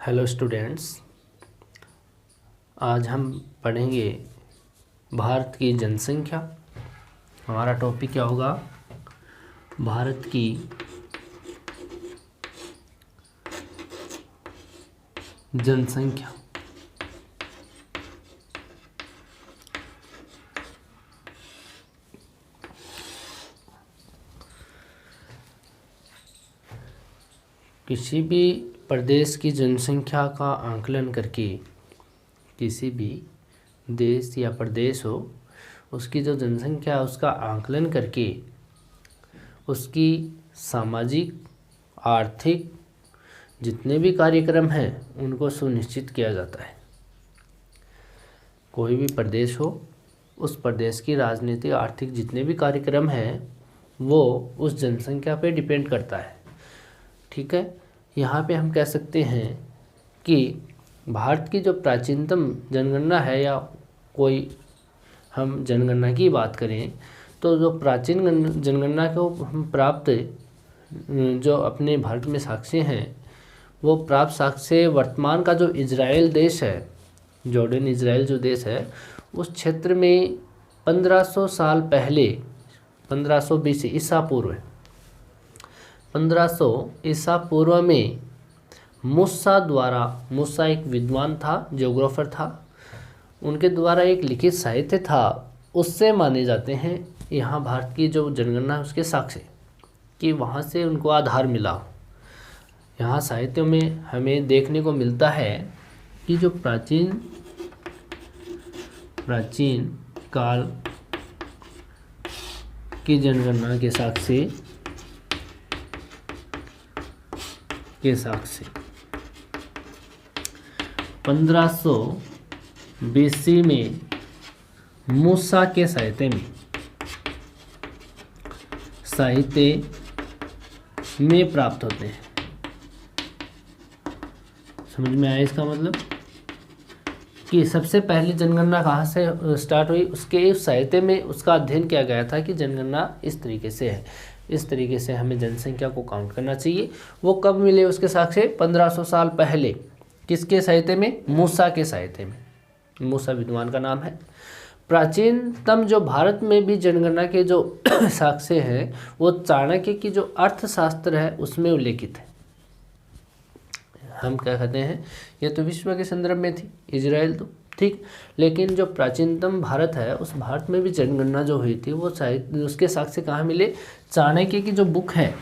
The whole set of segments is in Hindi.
हेलो स्टूडेंट्स, आज हम पढ़ेंगे भारत की जनसंख्या। हमारा टॉपिक क्या होगा? भारत की जनसंख्या। किसी भी प्रदेश की जनसंख्या का आंकलन करके, किसी भी देश या प्रदेश हो उसकी जो जनसंख्या है उसका आंकलन करके उसकी सामाजिक आर्थिक जितने भी कार्यक्रम हैं उनको सुनिश्चित किया जाता है। कोई भी प्रदेश हो उस प्रदेश की राजनीतिक आर्थिक जितने भी कार्यक्रम हैं वो उस जनसंख्या पे डिपेंड करता है। ठीक है, यहाँ पे हम कह सकते हैं कि भारत की जो प्राचीनतम जनगणना है, या कोई हम जनगणना की बात करें तो जो प्राचीन जनगणना को हम प्राप्त जो अपने भारत में साक्ष्य हैं वो प्राप्त साक्ष्य वर्तमान का जो इजराइल देश है, जॉर्डन इजराइल जो देश है, उस क्षेत्र में 1500 साल पहले 1520 ईसा पूर्व 1500 ईसा पूर्व में मूसा एक विद्वान था, जियोग्राफर था, उनके द्वारा एक लिखित साहित्य था, उससे माने जाते हैं यहाँ भारत की जो जनगणना है उसके साक्ष्य कि वहाँ से उनको आधार मिला। यहाँ साहित्य में हमें देखने को मिलता है कि जो प्राचीन काल की जनगणना के साक्ष्य 1500 BC में मूसा के साहित्य में प्राप्त होते हैं। समझ में आया इसका मतलब कि सबसे पहली जनगणना कहाँ से स्टार्ट हुई, उसके उस साहित्य में उसका अध्ययन किया गया था कि जनगणना इस तरीके से है, इस तरीके से हमें जनसंख्या को काउंट करना चाहिए। वो कब मिले उसके साक्ष्य? 1500 साल पहले। किसके साहित्य में? मूसा के साहित्य में। मूसा विद्वान का नाम है। प्राचीनतम जो भारत में भी जनगणना के जो साक्ष्य हैं वो चाणक्य की जो अर्थशास्त्र है उसमें उल्लेखित है। हम क्या कहते हैं, ये तो विश्व के संदर्भ में थी, इजराइल तो ठीक, लेकिन जो प्राचीनतम भारत है उस भारत में भी जनगणना जो हुई थी वो साहित्य उसके साक्ष्य कहाँ मिले? चाणक्य की जो बुक है,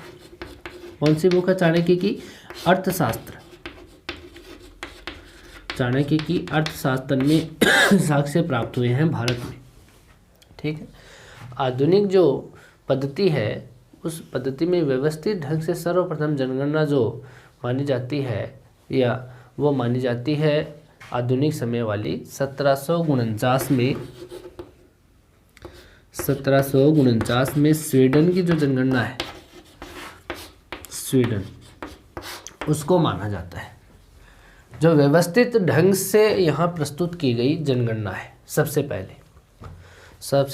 कौन सी बुक है? चाणक्य की अर्थशास्त्र। चाणक्य की अर्थशास्त्र में साक्ष्य प्राप्त हुए हैं भारत में। ठीक है, आधुनिक जो पद्धति है उस पद्धति में व्यवस्थित ढंग से सर्वप्रथम जनगणना जो मानी जाती है या वो मानी जाती है आधुनिक समय वाली 1749 में स्वीडन की जो जनगणना है, स्वीडन, उसको माना जाता है जो व्यवस्थित ढंग से यहाँ प्रस्तुत की गई जनगणना है। सबसे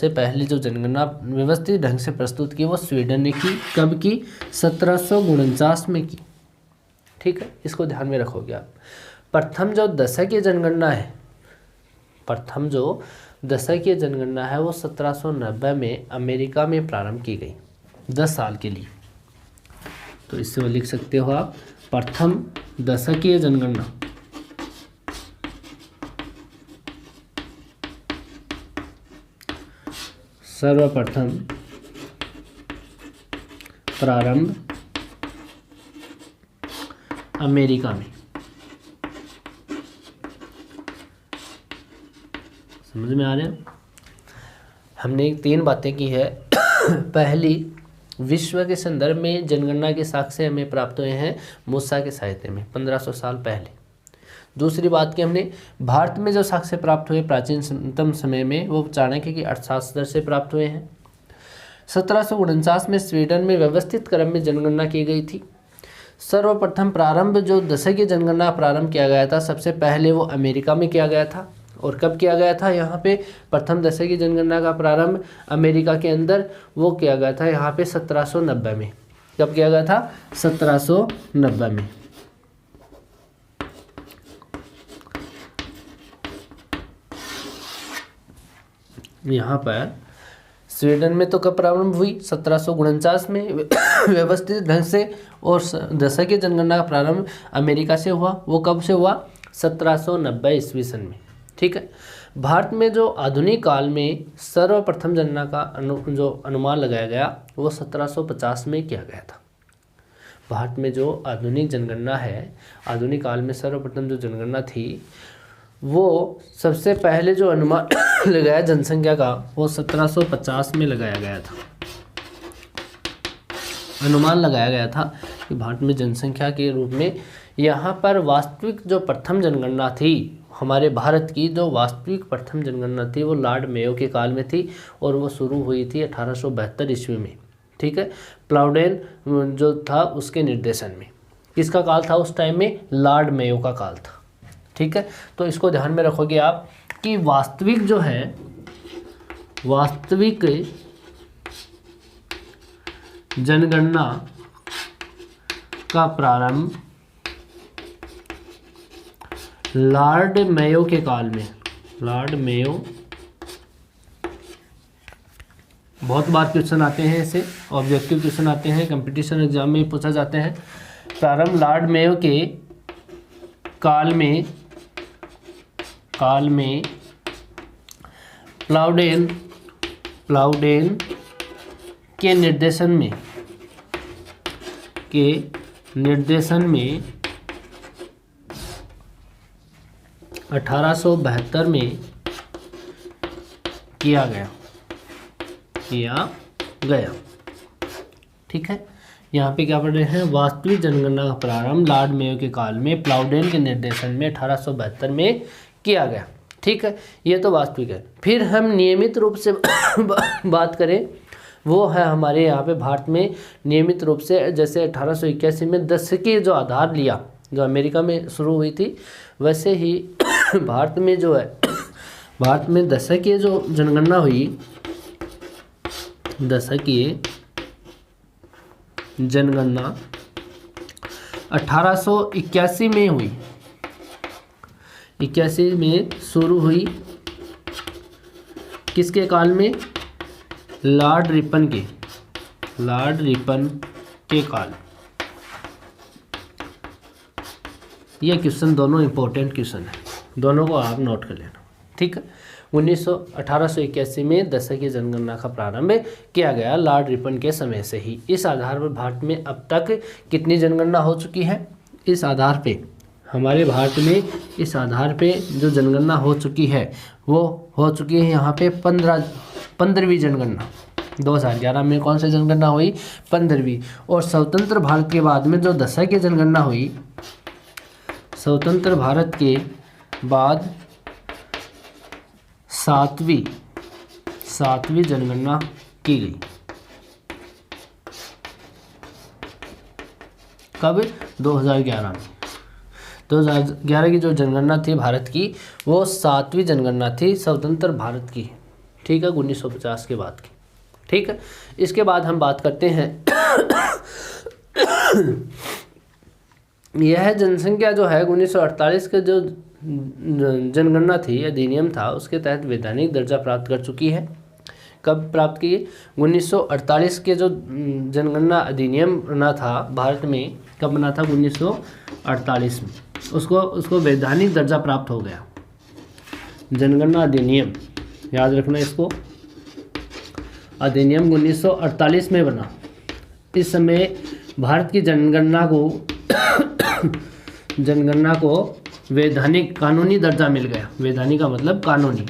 पहले जो जनगणना व्यवस्थित ढंग से प्रस्तुत की वो स्वीडन ने की। कब की? 1749 में की। ठीक है, इसको ध्यान में रखोगे आप। प्रथम जो दशकीय जनगणना है वो 1790 में अमेरिका में प्रारंभ की गई, 10 साल के लिए। तो इससे वो लिख सकते हो आप, प्रथम दशकीय जनगणना सर्वप्रथम प्रारंभ अमेरिका में। समझ में आ रहे हैं? हमने 3 बातें की है। पहली, विश्व के संदर्भ में जनगणना के साक्ष्य हमें प्राप्त हुए हैं मूसा के साहित्य में 1500 साल पहले। दूसरी बात की हमने भारत में जो साक्ष्य प्राप्त हुए प्राचीनतम समय में वो चाणक्य की अर्थशास्त्र से प्राप्त हुए हैं। 1749 में स्वीडन में व्यवस्थित क्रम में जनगणना की गई थी। सर्वप्रथम प्रारंभ जो दशकीय जनगणना प्रारंभ किया गया था सबसे पहले वो अमेरिका में किया गया था। और कब किया गया था? यहाँ पे प्रथम दशकीय जनगणना का प्रारंभ अमेरिका के अंदर वो किया गया था यहाँ पे 1790 में। कब किया गया था? 1790 में। यहाँ पर स्वीडन में तो कब प्रारंभ हुई? 1749 में व्यवस्थित ढंग से। और दशक की जनगणना का प्रारंभ अमेरिका से हुआ। वो कब से हुआ? 1790 ईस्वी सन में। ठीक है। भारत में जो आधुनिक काल में सर्वप्रथम जनगणना का जो अनुमान लगाया गया वो 1750 में किया गया था। भारत में जो आधुनिक जनगणना है, आधुनिक काल में सर्वप्रथम जो जनगणना थी वो सबसे पहले जो अनुमान लगाया जनसंख्या का वो 1750 में लगाया गया था। अनुमान लगाया गया था कि भारत में जनसंख्या के रूप में यहाँ पर वास्तविक जो प्रथम जनगणना थी हमारे भारत की, जो वास्तविक प्रथम जनगणना थी वो लॉर्ड मेयो के काल में थी और वो शुरू हुई थी 1872 ईस्वी में। ठीक है। प्लाउडेन जो था उसके निर्देशन में। किसका काल था उस टाइम में? लॉर्ड मेयो का काल था। ठीक है। तो इसको ध्यान में रखोगे आप कि वास्तविक जो है, वास्तविक जनगणना का प्रारंभ लॉर्ड मेयो के काल में। लॉर्ड मेयो, बहुत बार क्वेश्चन आते हैं ऐसे, ऑब्जेक्टिव क्वेश्चन आते हैं, कंपटीशन एग्जाम में पूछा जाते हैं। प्रारंभ लॉर्ड मेयो के काल में प्लाउडेन के निर्देशन में 1872 में किया गया। ठीक है। यहाँ पे क्या पढ़ रहे हैं? वास्तविक जनगणना का प्रारंभ लॉर्ड मेयो के काल में प्लाउडेन के निर्देशन में 1872 में किया गया। ठीक है। ये तो वास्तविक है। फिर हम नियमित रूप से बात करें, वो है हमारे यहाँ पे भारत में नियमित रूप से, जैसे 1881 में दशकीय जो आधार लिया जो अमेरिका में शुरू हुई थी, वैसे ही भारत में जो है, भारत में दशकीय जो जनगणना हुई, दशकीय जनगणना 1881 में हुई। 81 में शुरू हुई। किसके काल में? लॉर्ड रिपन के काल। ये क्वेश्चन दोनों इंपॉर्टेंट क्वेश्चन है, दोनों को आप नोट कर लेना। ठीक है। 1881 में दशकीय जनगणना का प्रारंभ किया गया लॉर्ड रिपन के समय से ही। इस आधार पर भारत में अब तक कितनी जनगणना हो चुकी है? इस आधार पे हमारे भारत में, इस आधार पे जो जनगणना हो चुकी है वो हो चुकी है यहाँ पे 15वीं जनगणना। 2011 में कौन सी जनगणना हुई? 15वीं। और स्वतंत्र भारत के बाद में जो दशकीय जनगणना हुई, स्वतंत्र भारत के बाद 7वीं जनगणना की गई। कब? 2011 में। 2011 की जो जनगणना थी भारत की वो 7वीं जनगणना थी स्वतंत्र भारत की। ठीक है। 1950 के बाद की। ठीक है। इसके बाद हम बात करते हैं यह जनसंख्या जो है 1948 के जो जनगणना थी, अधिनियम था, उसके तहत वैधानिक दर्जा प्राप्त कर चुकी है। कब प्राप्त की? 1948 के जो जनगणना अधिनियम बना था भारत में, कब बना था? 1948 में। उसको वैधानिक दर्जा प्राप्त हो गया। जनगणना अधिनियम, याद रखना इसको, अधिनियम 1948 में बना। इस समय भारत की जनगणना को वैधानिक कानूनी दर्जा मिल गया। वैधानिक का मतलब कानूनी,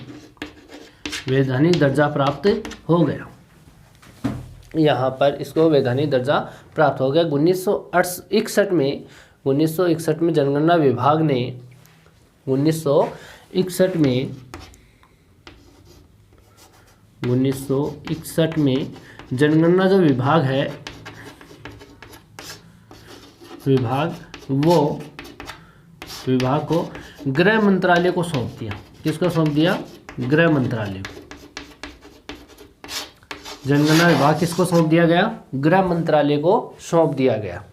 वैधानिक दर्जा प्राप्त हो गया। यहाँ पर इसको वैधानिक दर्जा प्राप्त हो गया। 1961 में जनगणना विभाग ने 1961 में जनगणना जो विभाग है, विभाग को गृह मंत्रालय को सौंप दिया। किसको सौंप दिया? गृह मंत्रालय को। जनगणना विभाग किसको सौंप दिया गया? गृह मंत्रालय को सौंप दिया गया।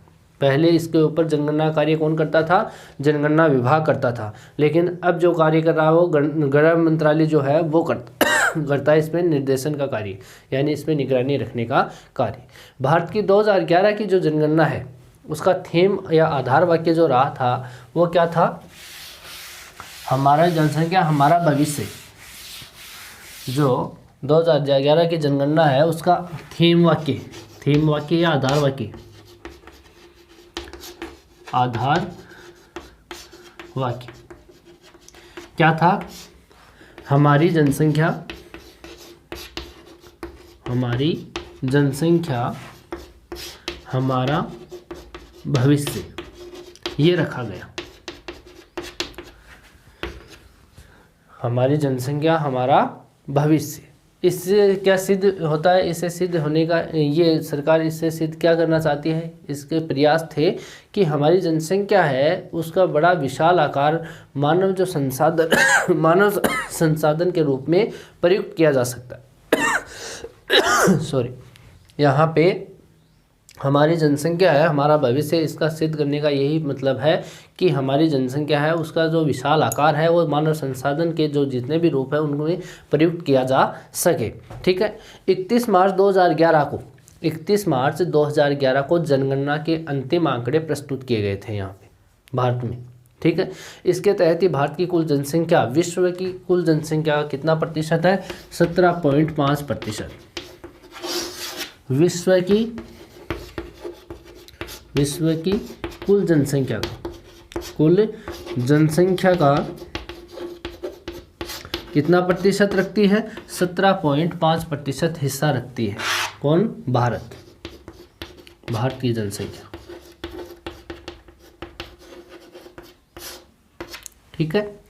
पहले इसके ऊपर जनगणना कार्य कौन करता था? जनगणना विभाग करता था। लेकिन अब जो कार्य कर रहा है वो गृह मंत्रालय जो है वो करता है इसमें निर्देशन का कार्य, यानी इसमें निगरानी रखने का कार्य। भारत की 2011 की जो जनगणना है उसका थीम या आधार वाक्य जो रहा था वो क्या था? हमारा जनसंख्या हमारा भविष्य। जो 2011 की जनगणना है उसका थीम वाक्य या आधार वाक्य क्या था? हमारी जनसंख्या हमारा भविष्य, ये रखा गया। हमारी जनसंख्या हमारा भविष्य। इससे क्या सिद्ध होता है? इससे सिद्ध होने का ये सरकार इससे सिद्ध क्या करना चाहती है? इसके प्रयास थे कि हमारी जनसंख्या है उसका बड़ा विशाल आकार मानव संसाधन के रूप में प्रयुक्त किया जा सकता है। सॉरी, यहाँ पे हमारी जनसंख्या है हमारा भविष्य, इसका सिद्ध करने का यही मतलब है कि हमारी जनसंख्या है उसका जो विशाल आकार है वो मानव संसाधन के जो जितने भी रूप है उनमें प्रयुक्त किया जा सके। ठीक है। 31 मार्च 2011 को जनगणना के अंतिम आंकड़े प्रस्तुत किए गए थे यहाँ पे भारत में। ठीक है। इसके तहत ही भारत की कुल जनसंख्या विश्व की कुल जनसंख्या का कितना प्रतिशत है? 17.5%। विश्व की कुल जनसंख्या का कितना प्रतिशत रखती है? 17.5% हिस्सा रखती है। कौन? भारत की जनसंख्या। ठीक है।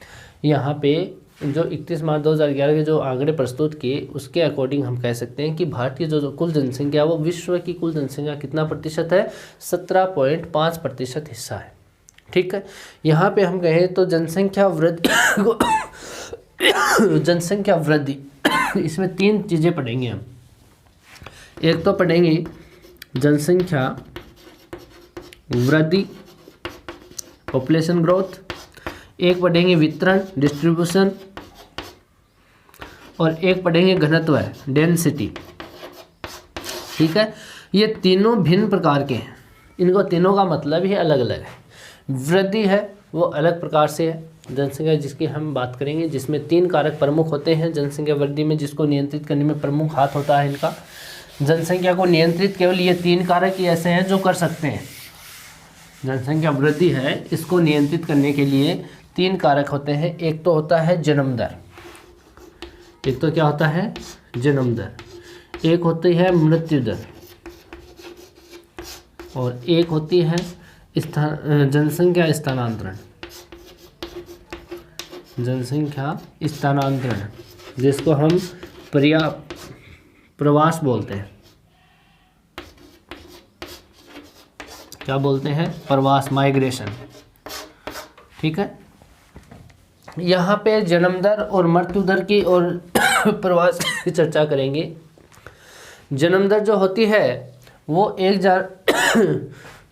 यहाँ पे जो 31 मार्च 2011 के जो आंकड़े प्रस्तुत किए उसके अकॉर्डिंग हम कह सकते हैं कि भारत की जो कुल जनसंख्या वो विश्व की कुल जनसंख्या कितना प्रतिशत है? 17.5% हिस्सा है। ठीक है। यहाँ पे हम कहें तो जनसंख्या वृद्धि इसमें 3 चीज़ें पढ़ेंगे हम। एक तो पढ़ेंगे जनसंख्या वृद्धि, पॉपुलेशन ग्रोथ, एक पढ़ेंगे वितरण, डिस्ट्रीब्यूशन, और एक पढ़ेंगे घनत्व, डेंसिटी। ठीक है। ये तीनों भिन्न प्रकार के हैं, इनको तीनों का मतलब ही अलग अलग है। वृद्धि है वो अलग प्रकार से है, जनसंख्या जिसकी हम बात करेंगे, जिसमें 3 कारक प्रमुख होते हैं जनसंख्या वृद्धि में, जिसको नियंत्रित करने में प्रमुख हाथ होता है इनका। जनसंख्या को नियंत्रित केवल ये 3 कारक ही ऐसे हैं जो कर सकते हैं। जनसंख्या वृद्धि है इसको नियंत्रित करने के लिए 3 कारक होते हैं। एक तो होता है जन्म दर, एक तो क्या होता है? जन्म दर। एक होती है मृत्यु दर, और एक होती है जनसंख्या स्थानांतरण, जिसको हम प्रवास बोलते हैं। क्या बोलते हैं? प्रवास, माइग्रेशन। ठीक है। यहाँ पे जन्म दर और मृत्यु दर की और प्रवास की चर्चा करेंगे। जन्म दर जो होती है वो 1000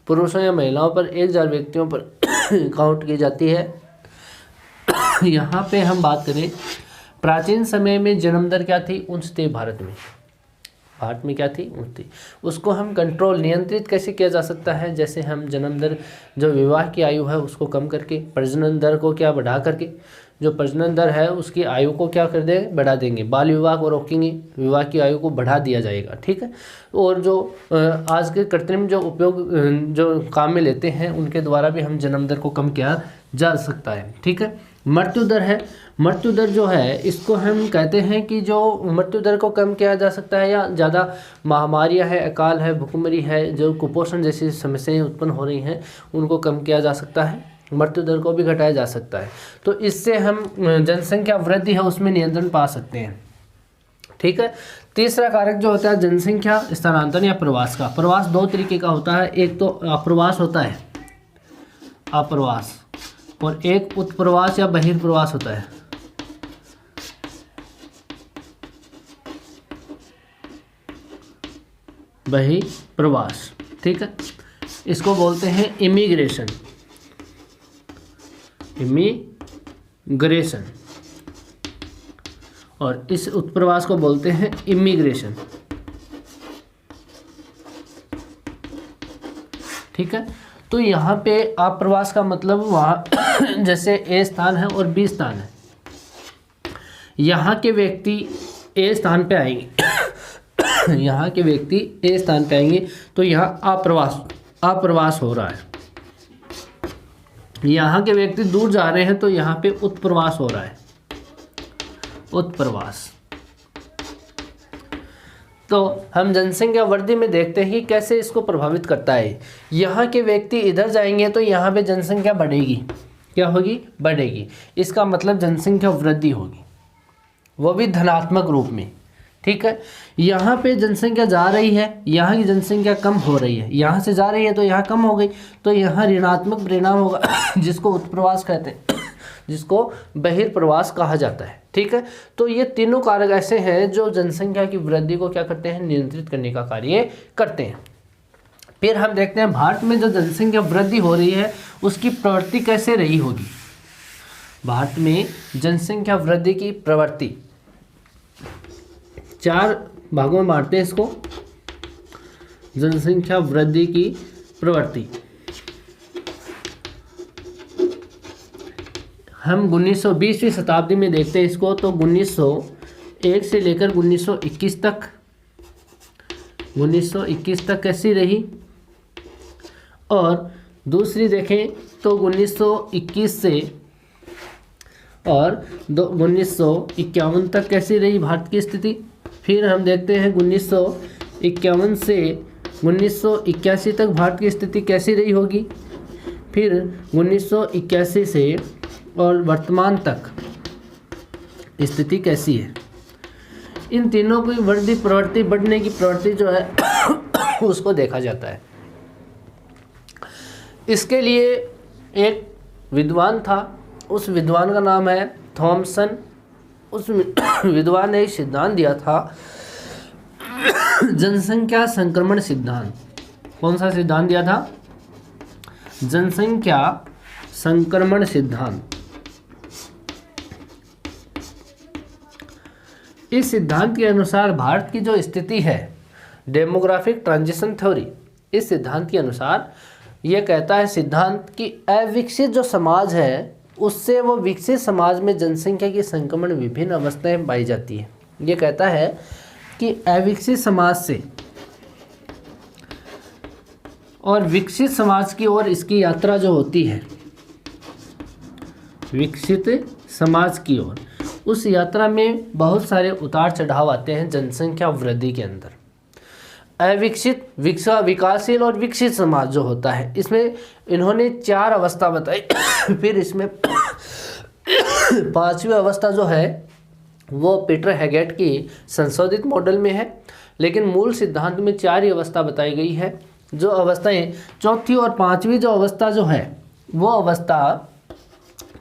पुरुषों या महिलाओं पर 1000 व्यक्तियों पर काउंट की जाती है। यहाँ पे हम बात करें प्राचीन समय में जन्म दर क्या थी? ऊंच थी भारत में क्या थी? ऊंच थी। उसको हम कंट्रोल, नियंत्रित कैसे किया जा सकता है? जैसे हम जन्म दर, जो विवाह की आयु है उसको कम करके, प्रजनन दर को क्या बढ़ा करके, जो प्रजनन दर है उसकी आयु को क्या कर देंगे? बढ़ा देंगे। बाल विवाह को रोकेंगे, विवाह की आयु को बढ़ा दिया जाएगा। ठीक है। और जो आज के कृत्रिम जो उपयोग जो काम में लेते हैं उनके द्वारा भी हम जन्म दर को कम किया जा सकता है। ठीक है। मृत्यु दर है, मृत्यु दर जो है इसको हम कहते हैं कि जो मृत्यु दर को कम किया जा सकता है, या ज़्यादा महामारियां है, अकाल है, भूखमरी है, जो कुपोषण जैसी समस्याएं उत्पन्न हो रही हैं उनको कम किया जा सकता है, मृत्यु दर को भी घटाया जा सकता है। तो इससे हम जनसंख्या वृद्धि है उसमें नियंत्रण पा सकते हैं। ठीक है। तीसरा कारक जो होता है जनसंख्या स्थानांतरण या प्रवास का। प्रवास 2 तरीके का होता है, एक तो अप्रवास होता है, अप्रवास, और एक उत्प्रवास या बहिर्प्रवास होता है। बहिर्प्रवास। ठीक है। इसको बोलते हैं इमिग्रेशन, और इस उत्प्रवास को बोलते हैं इमिग्रेशन। ठीक है, तो यहाँ पे आप्रवास का मतलब वहाँ जैसे ए स्थान है और बी स्थान है, यहाँ के व्यक्ति ए स्थान पे आएंगे यहाँ के व्यक्ति ए स्थान पे आएंगे तो यहाँ आप्रवास हो रहा है। यहाँ के व्यक्ति दूर जा रहे हैं तो यहाँ पे उत्प्रवास हो रहा है, उत्प्रवास। तो हम जनसंख्या वृद्धि में देखते हैं कि कैसे इसको प्रभावित करता है। यहाँ के व्यक्ति इधर जाएंगे तो यहाँ पे जनसंख्या बढ़ेगी, क्या होगी, बढ़ेगी। इसका मतलब जनसंख्या वृद्धि होगी, वो भी धनात्मक रूप में। ठीक है, यहाँ पे जनसंख्या जा रही है, यहाँ की जनसंख्या कम हो रही है, यहाँ से जा रही है तो यहाँ कम हो गई, तो यहाँ ऋणात्मक परिणाम होगा जिसको उत्प्रवास कहते हैं, जिसको बहिर्प्रवास कहा जाता है। ठीक है, तो ये तीनों कारक ऐसे हैं जो जनसंख्या की वृद्धि को क्या करते हैं, नियंत्रित करने का कार्य करते हैं। फिर हम देखते हैं भारत में जो जनसंख्या वृद्धि हो रही है उसकी प्रवृत्ति कैसे रही होगी। भारत में जनसंख्या वृद्धि की प्रवृत्ति 4 भागों में बांटते हैं इसको। जनसंख्या वृद्धि की प्रवृत्ति हम 1920वीं शताब्दी में देखते हैं इसको, तो 1901 से लेकर 1921 तक कैसी रही, और दूसरी देखें तो 1921 से और 1951 तक कैसी रही भारत की स्थिति। फिर हम देखते हैं 1951 से 1981 तक भारत की स्थिति कैसी रही होगी। फिर 1981 से और वर्तमान तक स्थिति कैसी है। इन तीनों की वृद्धि प्रवृत्ति, बढ़ने की प्रवृत्ति जो है उसको देखा जाता है। इसके लिए एक विद्वान था, उस विद्वान का नाम है थॉमसन। उस विद्वान ने एक सिद्धांत दिया था, जनसंख्या संक्रमण सिद्धांत। कौन सा सिद्धांत दिया था, जनसंख्या संक्रमण सिद्धांत। इस सिद्धांत के अनुसार भारत की जो स्थिति है, डेमोग्राफिक ट्रांजिशन थ्योरी, इस सिद्धांत के अनुसार यह कहता है सिद्धांत कि अविकसित जो समाज है उससे वो विकसित समाज में जनसंख्या की संक्रमण विभिन्न अवस्थाएं पाई जाती है। ये कहता है कि अविकसित समाज से और विकसित समाज की ओर इसकी यात्रा जो होती है, विकसित समाज की ओर, उस यात्रा में बहुत सारे उतार चढ़ाव आते हैं जनसंख्या वृद्धि के अंदर। अविकसित, विकासशील और विकसित समाज जो होता है, इसमें इन्होंने 4 अवस्था बताई। फिर इसमें 5वीं अवस्था जो है वो पीटर हैगेट की संशोधित मॉडल में है, लेकिन मूल सिद्धांत में 4 ही अवस्था बताई गई है। जो अवस्थाएं, चौथी और 5वीं जो अवस्था जो है वो अवस्था,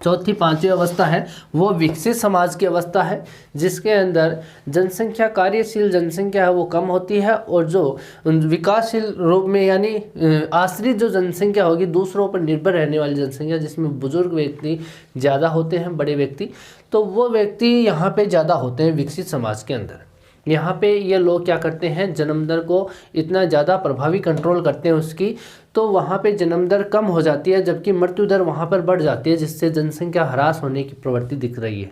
चौथी 5वीं अवस्था है वो विकसित समाज की अवस्था है, जिसके अंदर जनसंख्या, कार्यशील जनसंख्या है वो कम होती है, और जो विकासशील रूप में यानी आश्रित जो जनसंख्या होगी, दूसरों पर निर्भर रहने वाली जनसंख्या, जिसमें बुजुर्ग व्यक्ति ज़्यादा होते हैं, बड़े व्यक्ति, तो वो व्यक्ति यहाँ पे ज़्यादा होते हैं विकसित समाज के अंदर। यहाँ पे ये लोग क्या करते हैं, जन्म दर को इतना ज़्यादा प्रभावी कंट्रोल करते हैं उसकी, तो वहाँ पे जन्म दर कम हो जाती है, जबकि मृत्यु दर वहाँ पर बढ़ जाती है, जिससे जनसंख्या ह्रास होने की प्रवृत्ति दिख रही है।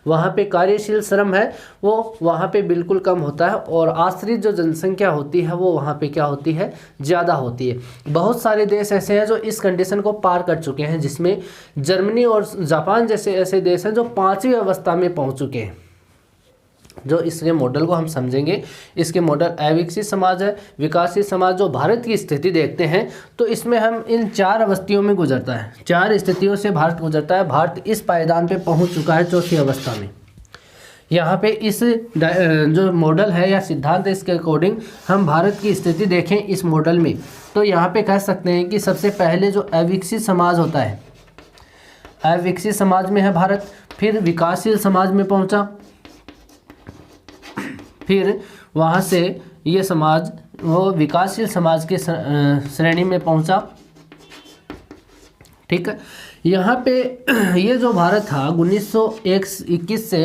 वहाँ पे कार्यशील श्रम है वो वहाँ पे बिल्कुल कम होता है, और आश्रित जो जनसंख्या होती है वो वहाँ पे क्या होती है, ज़्यादा होती है। बहुत सारे देश ऐसे हैं जो इस कंडीशन को पार कर चुके हैं, जिसमें जर्मनी और जापान जैसे ऐसे देश हैं जो 5वीं अवस्था में पहुँच चुके हैं। जो इसके मॉडल को हम समझेंगे, इसके मॉडल अविकसित समाज है, विकासशील समाज। जो भारत की स्थिति देखते हैं तो इसमें हम इन 4 अवस्थियों में गुजरता है, 4 स्थितियों से भारत गुजरता है। भारत इस पायदान पे पहुंच चुका है 4थी अवस्था में। यहाँ पे इस जो मॉडल है या सिद्धांत है, इसके अकॉर्डिंग हम भारत की स्थिति देखें इस मॉडल में, तो यहाँ पे कह सकते हैं कि सबसे पहले जो अविकसित समाज होता है, अविकसित समाज में है भारत, फिर विकासशील समाज में पहुँचा, फिर वहाँ से ये समाज वो विकासशील समाज के श्रेणी में पहुँचा। ठीक है, यहाँ पे ये जो भारत था 1921 से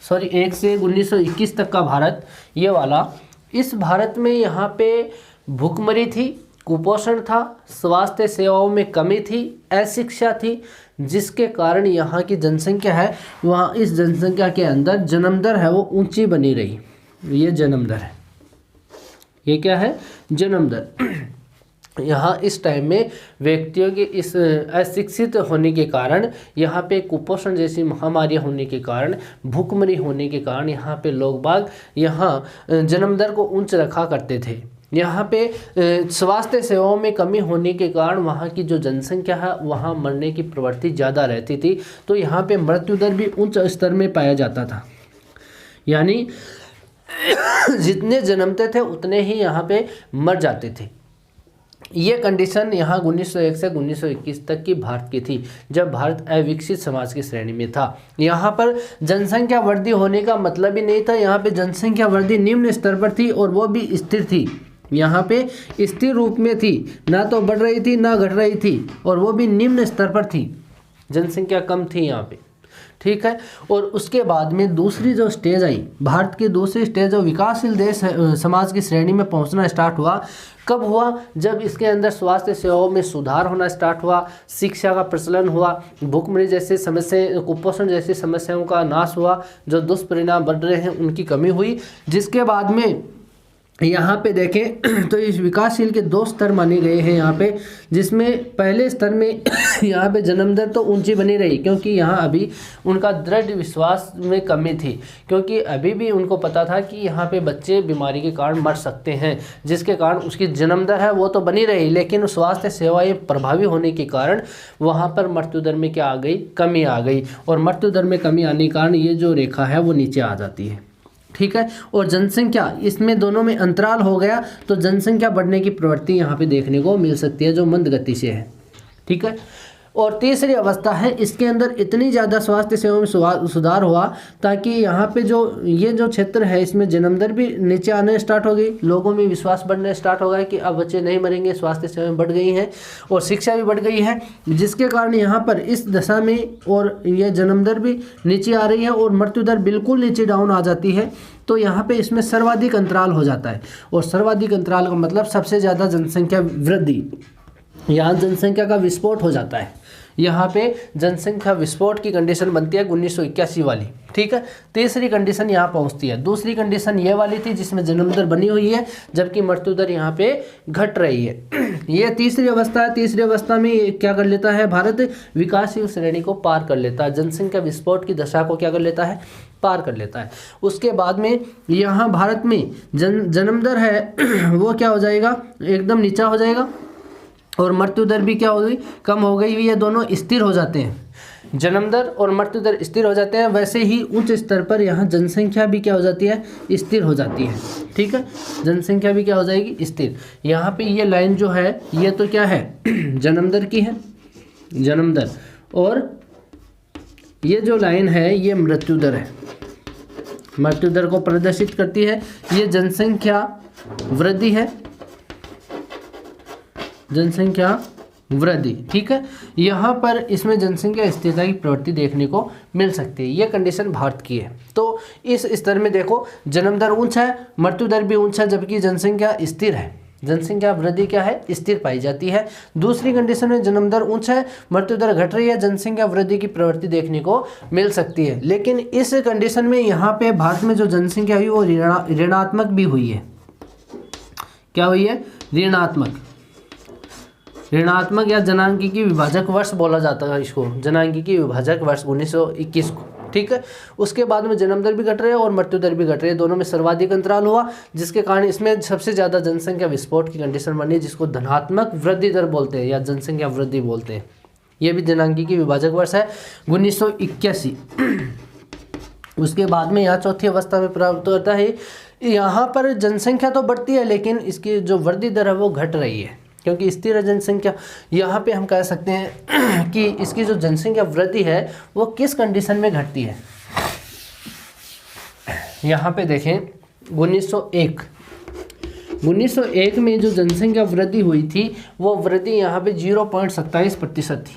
सॉरी 1 से 1921 तक का भारत, ये वाला, इस भारत में यहाँ पे भूखमरी थी, कुपोषण था, स्वास्थ्य सेवाओं में कमी थी, अशिक्षा थी, जिसके कारण यहाँ की जनसंख्या है वहाँ इस जनसंख्या के अंदर जन्म दर है वो ऊंची बनी रही। ये जन्म दर है, ये क्या है, जन्म दर। यहाँ इस टाइम में व्यक्तियों के इस अशिक्षित होने के कारण, यहाँ पे कुपोषण जैसी महामारियाँ होने के कारण, भूखमरी होने के कारण यहाँ पे लोग बाग यहाँ जन्म दर को उच्च रखा करते थे। यहाँ पे स्वास्थ्य सेवाओं में कमी होने के कारण वहाँ की जो जनसंख्या है वहाँ मरने की प्रवृत्ति ज़्यादा रहती थी, तो यहाँ पे मृत्यु दर भी उच्च स्तर में पाया जाता था। यानी जितने जन्मते थे उतने ही यहाँ पे मर जाते थे। ये कंडीशन यहाँ 1901 से 1921 तक की भारत की थी, जब भारत अविकसित समाज की श्रेणी में था। यहाँ पर जनसंख्या वृद्धि होने का मतलब ही नहीं था, यहाँ पे जनसंख्या वृद्धि निम्न स्तर पर थी और वो भी स्थिर थी। यहाँ पे स्थिर रूप में थी, ना तो बढ़ रही थी ना घट रही थी, और वो भी निम्न स्तर पर थी, जनसंख्या कम थी यहाँ पे, ठीक है। और उसके बाद में दूसरी जो स्टेज आई, भारत की दूसरी स्टेज जो विकासशील देश समाज की श्रेणी में पहुंचना स्टार्ट हुआ, कब हुआ, जब इसके अंदर स्वास्थ्य सेवाओं में सुधार होना स्टार्ट हुआ, शिक्षा का प्रचलन हुआ, भूखमरी जैसी समस्या, कुपोषण जैसी समस्याओं का नाश हुआ, जो दुष्परिणाम बढ़ रहे हैं उनकी कमी हुई। जिसके बाद में यहाँ पे देखें तो इस विकासशील के 2 स्तर माने गए हैं यहाँ पे, जिसमें पहले स्तर में यहाँ पे जन्म दर तो ऊंची बनी रही, क्योंकि यहाँ अभी उनका दृढ़ विश्वास में कमी थी, क्योंकि अभी भी उनको पता था कि यहाँ पे बच्चे बीमारी के कारण मर सकते हैं, जिसके कारण उसकी जन्म दर है वो तो बनी रही, लेकिन स्वास्थ्य सेवाएं प्रभावी होने के कारण वहाँ पर मृत्यु दर में क्या आ गई, कमी आ गई, और मृत्यु दर में कमी आने के कारण ये जो रेखा है वो नीचे आ जाती है, ठीक है। और जनसंख्या, इसमें दोनों में अंतराल हो गया तो जनसंख्या बढ़ने की प्रवृत्ति यहाँ पे देखने को मिल सकती है, जो मंद गति से है, ठीक है। और तीसरी अवस्था है, इसके अंदर इतनी ज़्यादा स्वास्थ्य सेवाओं में सुधार हुआ ताकि यहाँ पे जो ये जो क्षेत्र है इसमें जन्म दर भी नीचे आने स्टार्ट हो गई, लोगों में विश्वास बढ़ने स्टार्ट हो गया कि अब बच्चे नहीं मरेंगे, स्वास्थ्य सेवाएं बढ़ गई हैं और शिक्षा भी बढ़ गई है, जिसके कारण यहाँ पर इस दशा में और ये जन्म दर भी नीचे आ रही है और मृत्यु दर बिल्कुल नीचे डाउन आ जाती है। तो यहाँ पे इसमें सर्वाधिक अंतराल हो जाता है, और सर्वाधिक अंतराल का मतलब सबसे ज़्यादा जनसंख्या वृद्धि, यहाँ जनसंख्या का विस्फोट हो जाता है। यहाँ पे जनसंख्या विस्फोट की कंडीशन बनती है 1981 वाली, ठीक है। तीसरी कंडीशन यहाँ पहुँचती है। दूसरी कंडीशन ये वाली थी जिसमें जन्म दर बनी हुई है जबकि मृत्यु दर यहाँ पे घट रही है। ये तीसरी अवस्था है। तीसरी अवस्था में क्या कर लेता है भारत, विकासशील श्रेणी को पार कर लेता है, जनसंख्या विस्फोट की दशा को क्या कर लेता है, पार कर लेता है। उसके बाद में यहाँ भारत में जन्म दर है वो क्या हो जाएगा, एकदम नीचा हो जाएगा, और मृत्यु दर भी क्या हो गई, कम हो गई। ये दोनों स्थिर हो जाते हैं, जन्म दर और मृत्यु दर स्थिर हो जाते हैं। वैसे ही उच्च स्तर पर यहाँ जनसंख्या भी क्या हो जाती है, स्थिर हो जाती है, ठीक है। जनसंख्या भी क्या हो जाएगी, स्थिर। यहाँ पे ये लाइन जो है ये तो क्या है जन्म दर की है, जन्म दर, और ये जो लाइन है ये मृत्यु दर है, मृत्यु दर को प्रदर्शित करती है। ये जनसंख्या वृद्धि है, जनसंख्या वृद्धि, ठीक है। यहाँ पर इसमें जनसंख्या स्थिरता की प्रवृत्ति देखने को मिल सकती है। ये कंडीशन भारत की है। तो इस स्तर में देखो जन्म दर ऊंचा है, मृत्यु दर भी ऊंचा है, जबकि जनसंख्या स्थिर है, जनसंख्या वृद्धि क्या है, स्थिर पाई जाती है। दूसरी कंडीशन में जन्म दर ऊंचा है, मृत्यु दर घट रही है, जनसंख्या वृद्धि की प्रवृत्ति देखने को मिल सकती है। लेकिन इस कंडीशन में यहाँ पे भारत में जो जनसंख्या हुई वो ऋणात्मक भी हुई है। क्या हुई है, ऋणात्मक, ऋणात्मक या जनांकीय विभाजक वर्ष बोला जाता है इसको, जनांकीय विभाजक वर्ष 1921 को, ठीक है। उसके बाद में जन्म दर भी घट रहे हैं और मृत्यु दर भी घट रही है, दोनों में सर्वाधिक अंतराल हुआ, जिसके कारण इसमें सबसे ज़्यादा जनसंख्या विस्फोट की कंडीशन बनी, जिसको धनात्मक वृद्धि दर बोलते हैं या जनसंख्या वृद्धि बोलते हैं। ये भी जनांकीय विभाजक वर्ष है 1981। उसके बाद में यहाँ चौथी अवस्था में प्राप्त होता है। यहाँ पर जनसंख्या तो बढ़ती है लेकिन इसकी जो वृद्धि दर है वो घट रही है, क्योंकि स्थिर जनसंख्या। यहाँ पे हम कह सकते हैं कि इसकी जो जनसंख्या वृद्धि है वो किस कंडीशन में घटती है। यहाँ पे देखें 1901 में जो जनसंख्या वृद्धि हुई थी वो वृद्धि यहाँ पे 0.27% थी,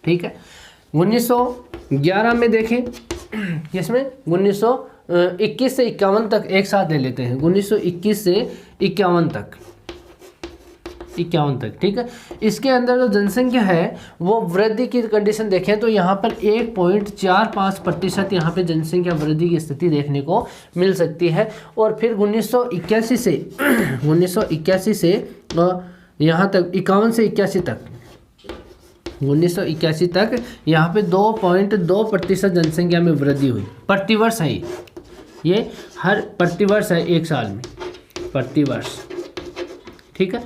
ठीक है। 1911 में देखें किसमें 1921 से 51 तक एक साथ ले लेते हैं, 1921 से 51 तक, ठीक है। इसके अंदर जो जनसंख्या है वो वृद्धि की कंडीशन देखें तो यहाँ पर 1.45% यहाँ पे जनसंख्या वृद्धि की स्थिति देखने को मिल सकती है। और फिर 1981 से यहाँ तक 51 से 81 तक, 1981 तक यहाँ पे 2.2% जनसंख्या में वृद्धि हुई। प्रतिवर्ष है ये हर प्रतिवर्ष है, एक साल में प्रतिवर्ष, ठीक है,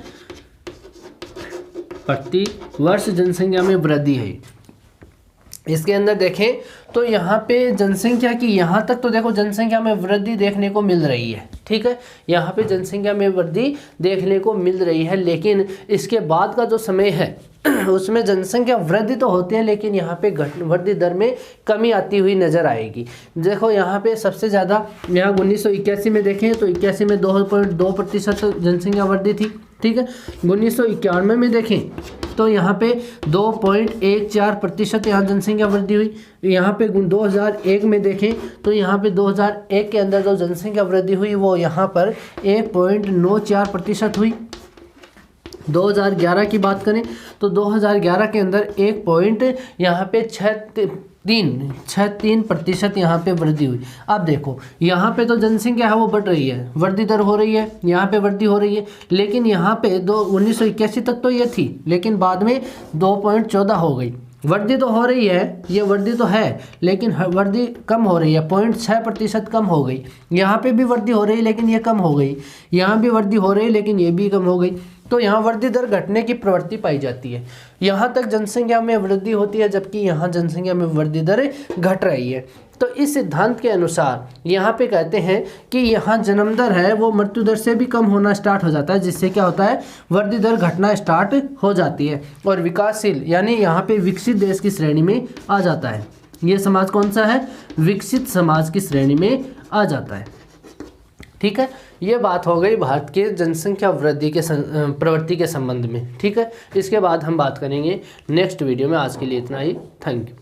प्रतिवर्ष जनसंख्या में वृद्धि है। इसके अंदर देखें तो यहाँ पे जनसंख्या की यहाँ तक तो देखो जनसंख्या में वृद्धि देखने को मिल रही है, ठीक है, यहाँ पे जनसंख्या में वृद्धि देखने को मिल रही है। लेकिन इसके बाद का जो समय है उसमें जनसंख्या वृद्धि तो होती है लेकिन यहाँ पे वृद्धि दर में कमी आती हुई नज़र आएगी। देखो यहाँ पे सबसे ज़्यादा यहाँ 1981 में देखें तो 81 में 2.2% जनसंख्या वृद्धि थी, ठीक है। 1991 में देखें तो यहाँ पे 2.14% यहाँ जनसंख्या वृद्धि हुई। यहाँ पे 2001 में देखें तो यहाँ पे 2001 के अंदर जो जनसंख्या वृद्धि हुई वो यहाँ पर 1.94% हुई। 2011 की बात करें तो 2011 के अंदर 1.63% यहाँ पे वृद्धि हुई। अब देखो यहाँ पे तो जनसंख्या है वो बढ़ रही है, वृद्धि दर हो रही है, यहाँ पे वृद्धि हो रही है, लेकिन यहाँ पे 1981 तक तो ये थी, लेकिन बाद में 2.14 हो गई। वृद्धि तो हो रही है, ये वृद्धि तो है लेकिन वृद्धि कम हो रही है, 0.6% कम हो गई। यहाँ पे भी वृद्धि हो रही है लेकिन ये कम हो गई, यहाँ भी वृद्धि हो रही है लेकिन ये भी कम हो गई। तो यहाँ वृद्धि दर घटने की प्रवृत्ति पाई जाती है। यहाँ तक जनसंख्या में वृद्धि होती है जबकि यहाँ जनसंख्या में वृद्धि दर घट रही है। तो इस सिद्धांत के अनुसार यहाँ पे कहते हैं कि यहाँ जन्म दर है वो मृत्यु दर से भी कम होना स्टार्ट हो जाता है, जिससे क्या होता है वृद्धि दर घटना स्टार्ट हो जाती है और विकासशील यानी यहाँ पे विकसित देश की श्रेणी में आ जाता है। ये समाज कौन सा है? विकसित समाज की श्रेणी में आ जाता है, ठीक है। ये बात हो गई भारत के जनसंख्या वृद्धि के प्रवृत्ति के संबंध में, ठीक है। इसके बाद हम बात करेंगे नेक्स्ट वीडियो में। आज के लिए इतना ही, थैंक यू।